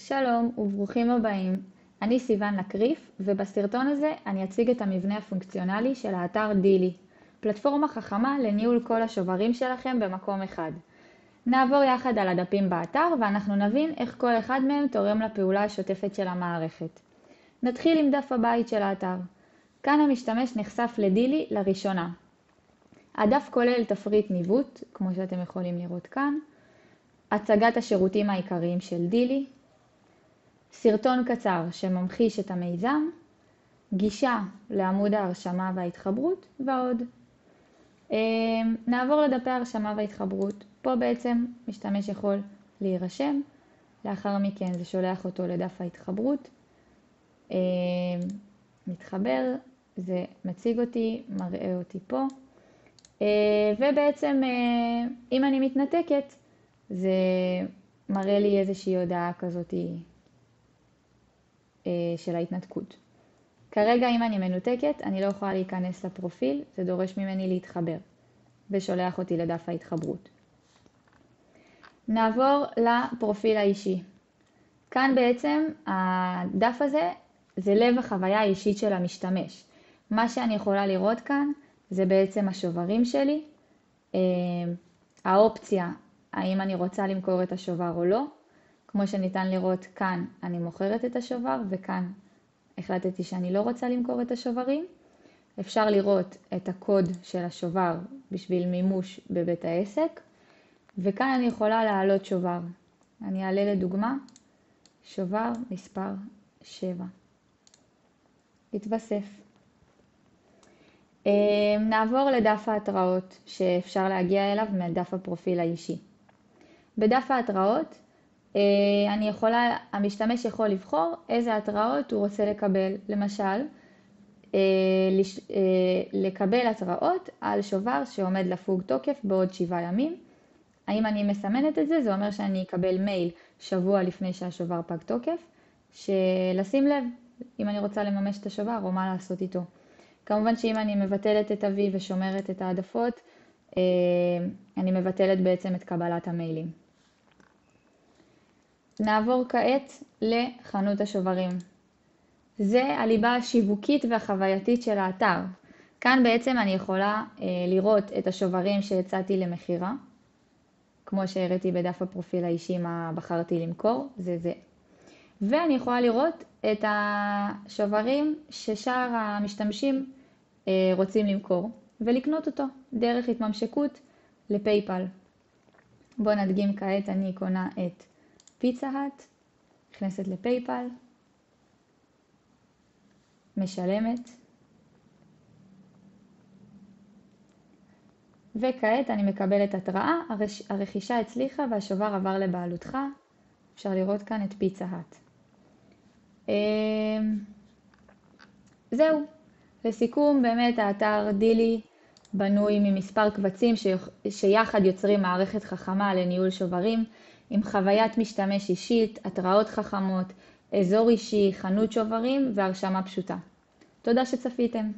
שלום וברוכים הבאים, אני סיוון לקריף ובסרטון הזה אני אציג את המבנה הפונקציונלי של האתר דילי, פלטפורמה חכמה לניהול כל השוברים שלכם במקום אחד. נעבור יחד על הדפים באתר ואנחנו נבין איך כל אחד מהם תורם לפעולה השוטפת של המערכת. נתחיל עם דף הבית של האתר. כאן המשתמש נחשף לדילי לראשונה. הדף כולל תפריט ניווט, כמו שאתם יכולים לראות כאן, הצגת השירותים העיקריים של דילי, סרטון קצר שממחיש את המיזם, גישה לעמוד ההרשמה וההתחברות ועוד. נעבור לדפי ההרשמה וההתחברות. פה בעצם משתמש יכול להירשם, לאחר מכן זה שולח אותו לדף ההתחברות, מתחבר, זה מציג אותי, מראה אותי פה, ובעצם אם אני מתנתקת זה מראה לי איזושהי הודעה כזאת של ההתנתקות. כרגע אם אני מנותקת אני לא יכולה להיכנס לפרופיל, זה דורש ממני להתחבר ושולח אותי לדף ההתחברות. נעבור לפרופיל האישי. כאן בעצם הדף הזה זה לב החוויה האישית של המשתמש. מה שאני יכולה לראות כאן זה בעצם השוברים שלי, האופציה האם אני רוצה למכור את השובר או לא. כמו שניתן לראות כאן אני מוכרת את השובר וכאן החלטתי שאני לא רוצה למכור את השוברים. אפשר לראות את הקוד של השובר בשביל מימוש בבית העסק. וכאן אני יכולה להעלות שובר. אני אעלה לדוגמה שובר מספר 7. התווסף. נעבור לדף ההתראות שאפשר להגיע אליו מדף הפרופיל האישי. בדף ההתראות המשתמש יכול לבחור איזה התראות הוא רוצה לקבל. למשל, לקבל התראות על שובר שעומד לפוג תוקף בעוד 7 ימים. האם אני מסמנת את זה? זה אומר שאני אקבל מייל שבוע לפני שהשובר פג תוקף, שלשים לב אם אני רוצה לממש את השובר או מה לעשות איתו. כמובן שאם אני מבטלת את ה-V ושומרת את העדפות, אני מבטלת בעצם את קבלת המיילים. נעבור כעת לחנות השוברים. זה הליבה השיווקית והחווייתית של האתר. כאן בעצם אני יכולה לראות את השוברים שהצעתי למחירה, כמו שהראיתי בדף הפרופיל האישי מה בחרתי למכור, זה. ואני יכולה לראות את השוברים ששאר המשתמשים רוצים למכור ולקנות אותו דרך התממשקות לפייפל. בואו נדגים כעת, אני קונה את פיצה האט, נכנסת לפייפל, משלמת, וכעת אני מקבלת התראה, הרכישה הצליחה והשובר עבר לבעלותך. אפשר לראות כאן את פיצה האט. זהו. לסיכום, באמת האתר דילי בנוי ממספר קבצים שיחד יוצרים מערכת חכמה לניהול שוברים, עם חוויית משתמש אישית, התראות חכמות, אזור אישי, חנות שוברים והרשמה פשוטה. תודה שצפיתם.